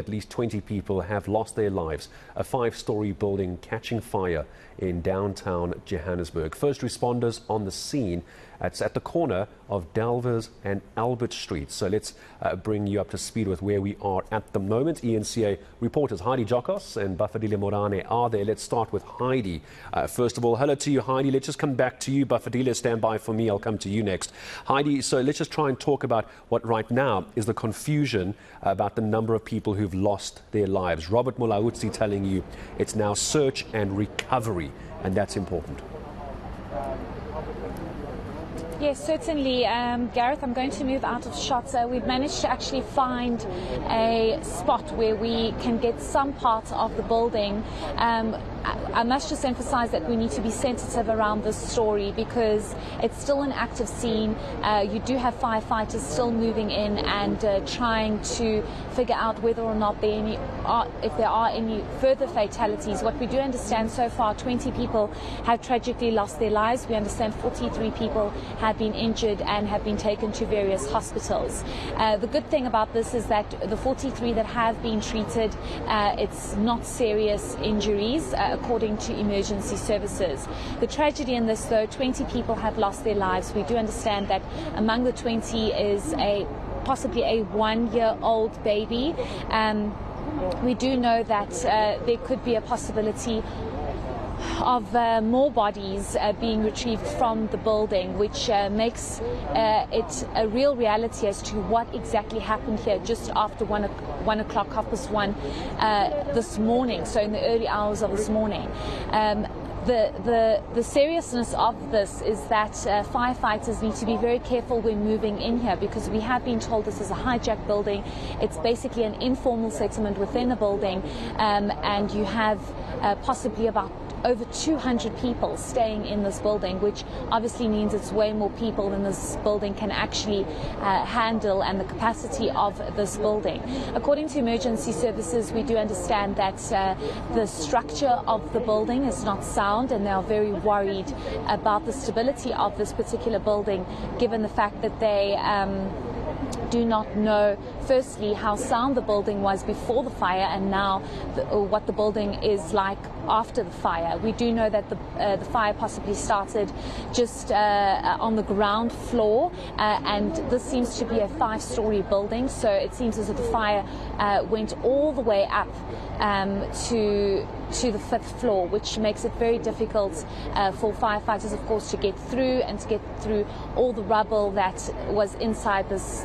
At least 20 people have lost their lives. A 5-story building catching fire in downtown Johannesburg. First responders on the scene. It's at the corner of Delvers and Albert Street. So let's bring you up to speed with where we are at the moment. eNCA reporters Heidi, Giokos and Bafedile Moerane are there. Let's start with Heidi. First of all, hello to you, Heidi. Let's just come back to you. Bafedile, stand by for me. I'll come to you next. Heidi, so let's just try and talk about what right now is the confusion about the number of people who've lost their lives. Robert Mulaudzi telling you it's now search and recovery, and that's important. Yes, certainly, Gareth. I'm going to move out of shot. We've managed to actually find a spot where we can get some part of the building. I must just emphasize that we need to be sensitive around this story because it's still an active scene. You do have firefighters still moving in and trying to figure out whether or not if there are any further fatalities. What we do understand so far, 20 people have tragically lost their lives. We understand 43 people have been injured and have been taken to various hospitals. The good thing about this is that the 43 that have been treated, it's not serious injuries, according to emergency services. The tragedy in this, though, 20 people have lost their lives. We do understand that among the 20 is possibly a 1-year-old baby. We do know that there could be a possibility of more bodies being retrieved from the building, which makes it a real reality as to what exactly happened here just after 1 o'clock, 1:30 this morning, so in the early hours of this morning. The seriousness of this is that firefighters need to be very careful when moving in here because we have been told this is a hijacked building. It's basically an informal settlement within a building, and you have possibly about over 200 people staying in this building, which obviously means it's way more people than this building can actually handle and the capacity of this building. According to emergency services, we do understand that the structure of the building is not sound and they are very worried about the stability of this particular building, given the fact that they do not know, firstly, how sound the building was before the fire and now what the building is like after the fire. We do know that the fire possibly started just on the ground floor, and this seems to be a 5-story building, so it seems as if the fire went all the way up to the 5th floor, which makes it very difficult for firefighters, of course, to get through and to get through all the rubble that was inside this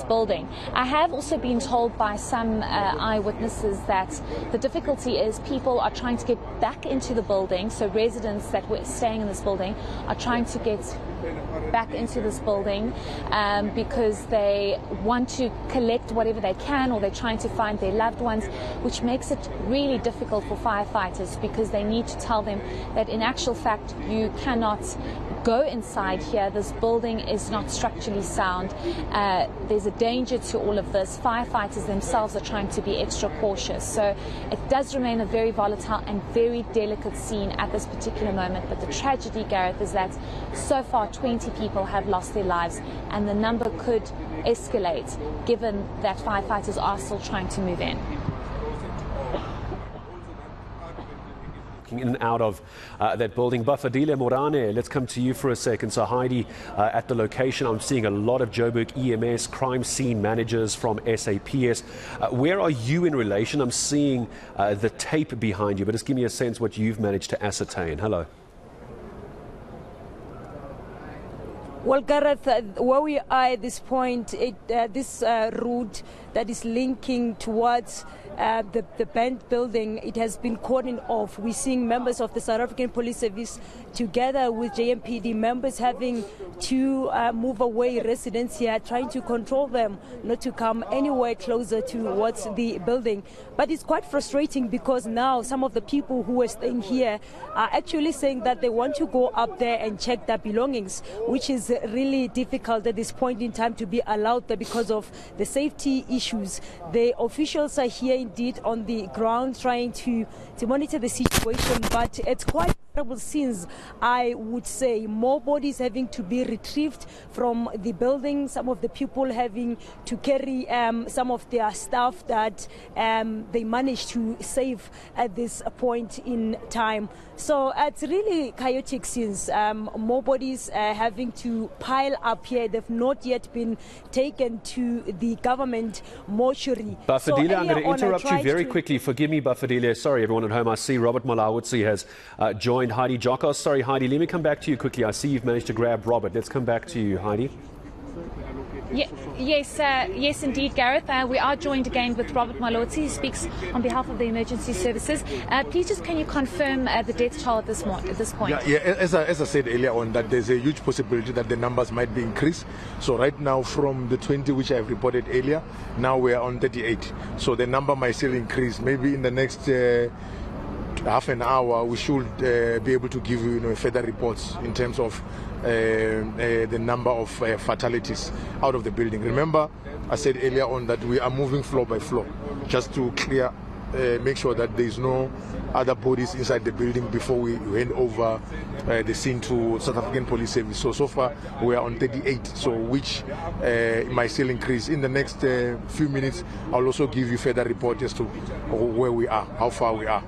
building. I have also been told by some eyewitnesses that the difficulty is people are trying to get back into the building, so residents that were staying in this building are trying to get back into this building because they want to collect whatever they can, or they're trying to find their loved ones, which makes it really difficult for firefighters because they need to tell them that in actual fact you cannot go inside here. This building is not structurally sound. There's a danger to all of this. Firefighters themselves are trying to be extra cautious. So it does remain a very volatile and very delicate scene at this particular moment. But the tragedy, Gareth, is that so far 20 people have lost their lives and the number could escalate given that firefighters are still trying to move in. In and out of that building. Bafedile Moerane, let's come to you for a second. So Heidi, at the location, I'm seeing a lot of Joburg EMS, crime scene managers from SAPS. Where are you in relation? I'm seeing the tape behind you, but just give me a sense what you've managed to ascertain. Hello. Well, Gareth, where we are at this point, this route that is linking towards the band building, it has been cordoned off. We're seeing members of the South African Police Service together with JMPD members having to move away residents here, trying to control them not to come anywhere closer towards the building. But it's quite frustrating because now some of the people who are staying here are actually saying that they want to go up there and check their belongings, which is really difficult at this point in time to be allowed there because of the safety issues. The officials are here indeed on the ground trying to monitor the situation, but it's quite terrible scenes, I would say. More bodies having to be retrieved from the building, some of the people having to carry some of their stuff that they managed to save at this point in time. So it's really chaotic scenes. More bodies having to pile up here. They've not yet been taken to the government mortuary. Bafedile, I'm going to interrupt you very quickly. Forgive me, Bafedile. Sorry, everyone at home. I see Robert Malawitsi has joined Heidi Giokos. Sorry, Heidi, let me come back to you quickly. I see you've managed to grab Robert. Let's come back to you, Heidi. Yes, indeed, Gareth. We are joined again with Robert Malawitsi, who speaks on behalf of the emergency services. Please just can you confirm the death toll at this point? Yeah, as I said earlier on, that there's a huge possibility that the numbers might be increased. So right now, from the 20 which I have reported earlier, now we are on 38. So the number might still increase. Maybe in the next half an hour, we should be able to give you, further reports in terms of the number of fatalities out of the building. Remember, I said earlier on that we are moving floor by floor just to clear, make sure that there is no other bodies inside the building before we hand over the scene to South African Police Service. So far we are on 38, so which might still increase. In the next few minutes, I'll also give you further report as to where we are, how far we are.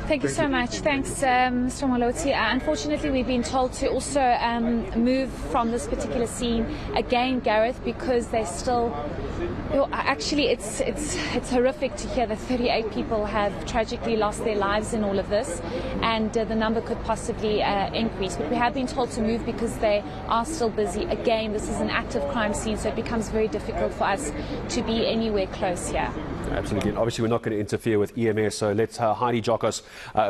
Thank you so much. Thanks, Mr. Malawitsi. Unfortunately, we've been told to also move from this particular scene again, Gareth, because they're still. Actually, it's horrific to hear that 38 people have tragically lost their lives in all of this, and the number could possibly increase. But we have been told to move because they are still busy. Again, this is an active crime scene, so it becomes very difficult for us to be anywhere close here. Absolutely. And obviously, we're not going to interfere with EMS, so let's Heidi Giokos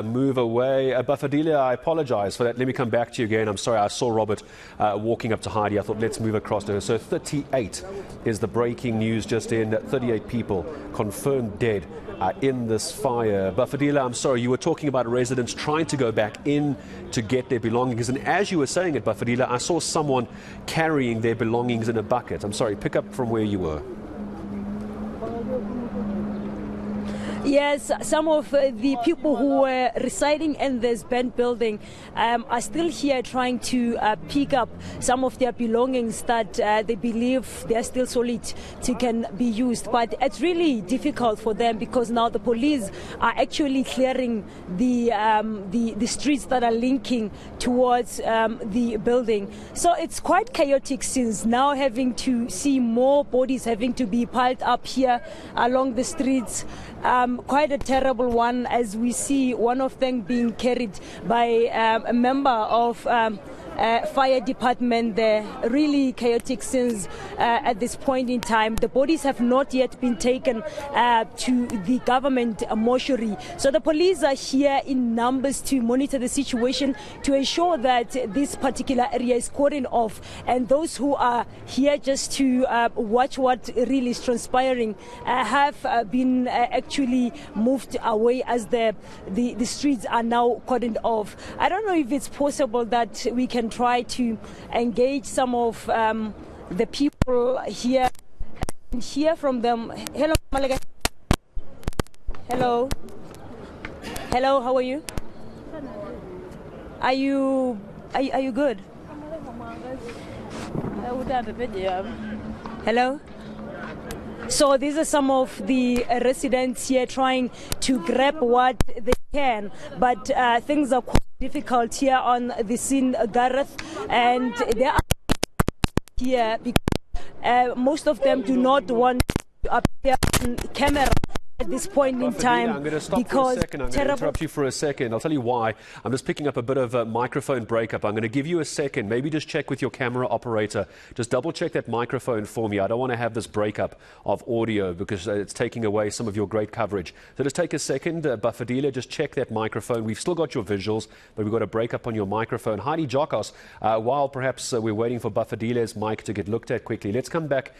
move away. Bafedile, I apologize for that. Let me come back to you again. I'm sorry, I saw Robert walking up to Heidi. I thought, let's move across to her. So 38 is the breaking news just in. 38 people confirmed dead in this fire. Bafedile, I'm sorry, you were talking about residents trying to go back in to get their belongings. And as you were saying it, Bafedile, I saw someone carrying their belongings in a bucket. I'm sorry, pick up from where you were. Yes, some of the people who were residing in this burnt building are still here trying to pick up some of their belongings that they believe they are still solid to can be used. But it's really difficult for them because now the police are actually clearing the streets that are linking towards the building. So it's quite chaotic since now having to see more bodies having to be piled up here along the streets. Quite a terrible one, as we see one of them being carried by a member of fire department there. Really chaotic scenes at this point in time. The bodies have not yet been taken to the government mortuary. So the police are here in numbers to monitor the situation to ensure that this particular area is cordoned off, and those who are here just to watch what really is transpiring have been actually moved away as the streets are now cordoned off. I don't know if it's possible that we can try to engage some of the people here and hear from them. Hello, Malaga. Hello. Hello, how are you? Are you good? Hello. So these are some of the residents here trying to grab what they can, but things are quite difficult here on the scene, Gareth, and they are here because most of them do not want to appear on camera at this point in time. I'm going to stop for a second. I'm going to interrupt you for a second. I'll tell you why. I'm just picking up a bit of a microphone breakup. I'm going to give you a second. Maybe just check with your camera operator. Just double check that microphone for me. I don't want to have this breakup of audio because it's taking away some of your great coverage. So just take a second. Bafedile, just check that microphone. We've still got your visuals, but we've got a breakup on your microphone. Heidi Giokos, while perhaps we're waiting for Bafedile's mic to get looked at quickly, let's come back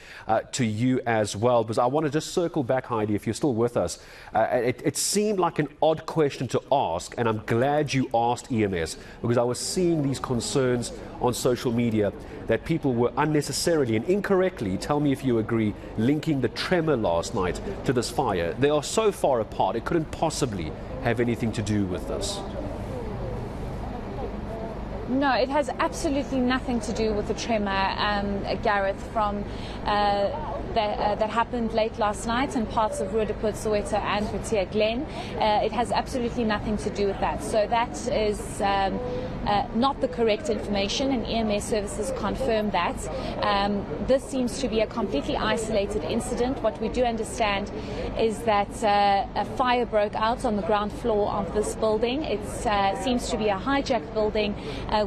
to you as well, because I want to just circle back, Heidi, if you're still with us. It seemed like an odd question to ask, and I'm glad you asked EMS, because I was seeing these concerns on social media that people were unnecessarily and incorrectly, tell me if you agree, linking the tremor last night to this fire. They are so far apart, it couldn't possibly have anything to do with this. No, it has absolutely nothing to do with the tremor, Gareth, from that happened late last night in parts of Roodepoort, Soweto and Protea Glen. It has absolutely nothing to do with that. So that is not the correct information, and EMS services confirm that. This seems to be a completely isolated incident. What we do understand is that a fire broke out on the ground floor of this building. It seems to be a hijacked building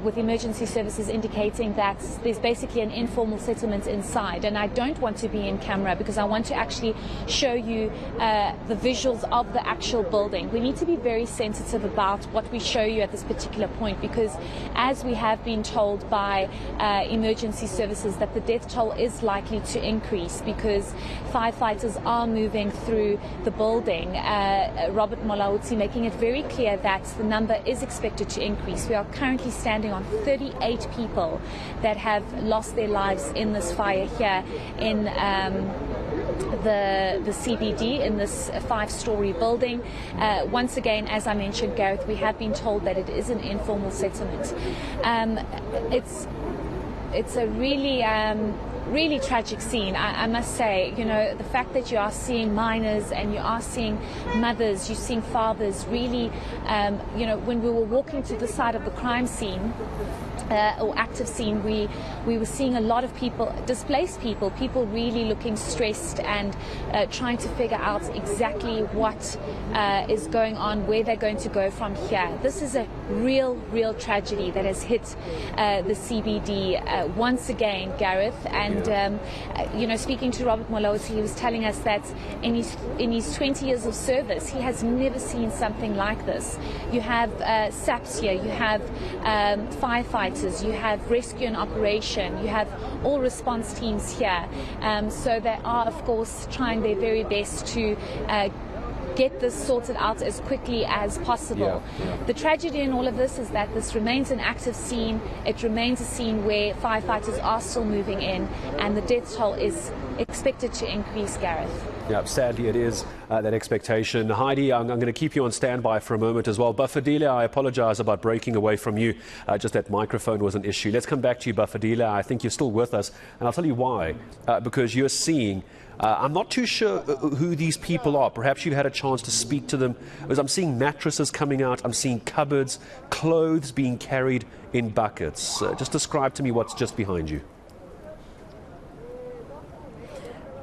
with emergency services indicating that there's basically an informal settlement inside. And I don't want to be in camera because I want to actually show you the visuals of the actual building. We need to be very sensitive about what we show you at this particular point, because as we have been told by emergency services that the death toll is likely to increase because firefighters are moving through the building. Robert Molauti making it very clear that the number is expected to increase. We are currently standing on 38 people that have lost their lives in this fire here in the CBD, in this 5-story building. Once again, as I mentioned, Gareth, we have been told that it is an informal settlement. It's a really tragic scene, I must say. You know, the fact that you are seeing minors and you are seeing mothers, you're seeing fathers, really, you know, when we were walking to the side of the crime scene, or active scene, we were seeing a lot of people, displaced people really looking stressed and trying to figure out exactly what is going on, where they're going to go from here. This is a real tragedy that has hit the CBD once again, Gareth. And you know, speaking to Robert Molauti, he was telling us that in his 20 years of service, he has never seen something like this. You have SAPs here, you have firefighters, you have rescue and operation, you have all response teams here. So they are, of course, trying their very best to get this sorted out as quickly as possible. The tragedy in all of this is that this remains an active scene. It remains a scene where firefighters are still moving in, and the death toll is expected to increase, Gareth. Yeah, sadly it is that expectation. Heidi, I'm going to keep you on standby for a moment as well. Bafedile, I apologize about breaking away from you. Just that microphone was an issue. Let's come back to you, Bafedile. I think you're still with us, and I'll tell you why. Because you're seeing, I'm not too sure who these people are. Perhaps you've had a chance to speak to them. Because I'm seeing mattresses coming out. I'm seeing cupboards, clothes being carried in buckets. Just describe to me what's just behind you.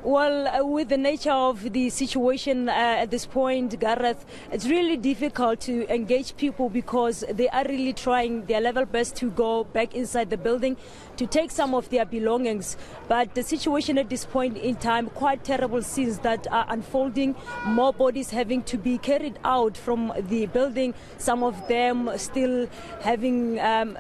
Well, with the nature of the situation at this point, Gareth, it's really difficult to engage people because they are really trying their level best to go back inside the building to take some of their belongings. But the situation at this point in time, quite terrible scenes that are unfolding, more bodies having to be carried out from the building, some of them still having,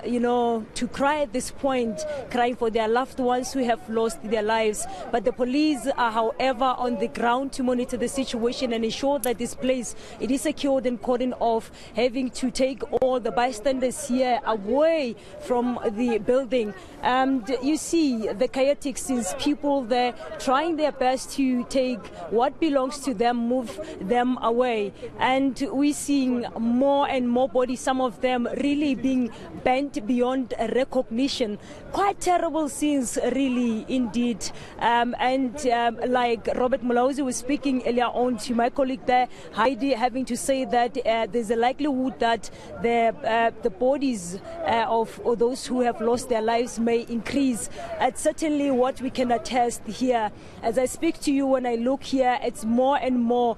you know, to cry at this point, crying for their loved ones who have lost their lives. But the police are, however, on the ground to monitor the situation and ensure that this place, it is secured and cordoned off, having to take all the bystanders here away from the building. And you see the chaotic scenes, people there trying their best to take what belongs to them, move them away. And we're seeing more and more bodies, some of them really being bent beyond recognition. Quite terrible scenes, really, indeed. Like Robert Molauti was speaking earlier on to my colleague there, Heidi, having to say that there's a likelihood that the bodies of those who have lost their lives may increase. It's certainly what we can attest here. As I speak to you, when I look here, it's more and more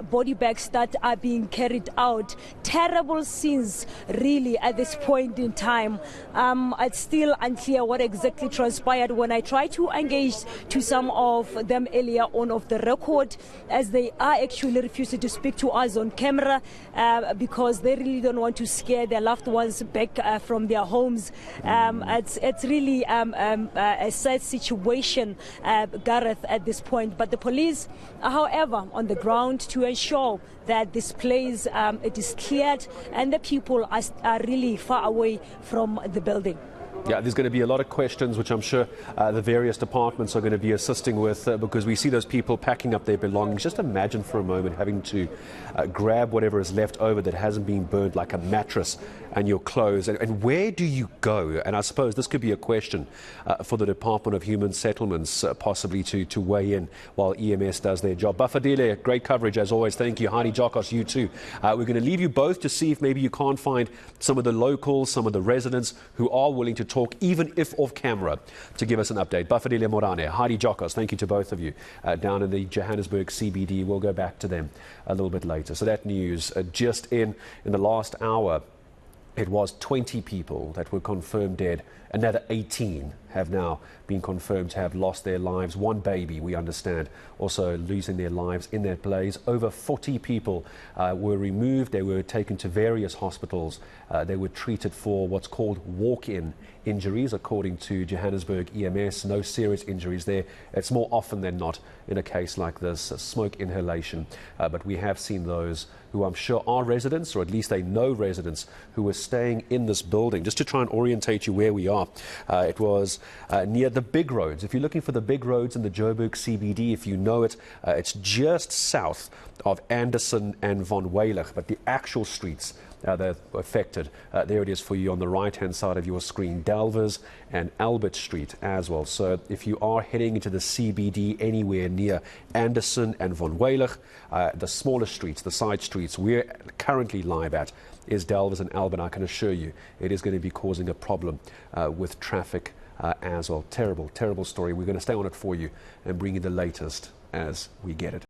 body bags that are being carried out. Terrible scenes, really, at this point in time. It's still unclear what exactly transpired. When I try to engage to some of them earlier on of the record, as they are actually refusing to speak to us on camera because they really don't want to scare their loved ones back from their homes. It's really a sad situation, Gareth, at this point. But the police are, however, on the ground to ensure that this place it is cleared and the people are really far away from the building. Yeah, there's going to be a lot of questions, which I'm sure the various departments are going to be assisting with, because we see those people packing up their belongings. Just imagine for a moment having to grab whatever is left over that hasn't been burned, like a mattress and your clothes. And where do you go? And I suppose this could be a question for the Department of Human Settlements, possibly to weigh in while EMS does their job. Bafedile, great coverage as always. Thank you. Heidi, Giokos, you too. We're going to leave you both to see if maybe you can't find some of the locals, some of the residents who are willing to talk, even if off camera, to give us an update. Bafedile, Moerane, Heidi, Giokos, thank you to both of you down in the Johannesburg CBD. We'll go back to them a little bit later. So that news just in the last hour. It was 20 people that were confirmed dead. Another 18 have now been confirmed to have lost their lives. One baby, we understand, also losing their lives in that blaze. Over 40 people were removed. They were taken to various hospitals. They were treated for what's called walk-in injuries, according to Johannesburg EMS. No serious injuries there. It's more often than not in a case like this, smoke inhalation. But we have seen those who I'm sure are residents, or at least they know residents, who were staying in this building. Just to try and orientate you where we are, it was near the big roads. If you're looking for the big roads in the Joburg CBD, if you know it, it's just south of Anderson and Von Weilig, but the actual streets that are affected, there it is for you on the right-hand side of your screen, Delvers and Albert Street as well. So if you are heading into the CBD anywhere near Anderson and Von Weilig, the smaller streets, the side streets we're currently live at is Delvers and Albert. I can assure you it is going to be causing a problem with traffic as well. Terrible, terrible story. We're going to stay on it for you and bring you the latest as we get it.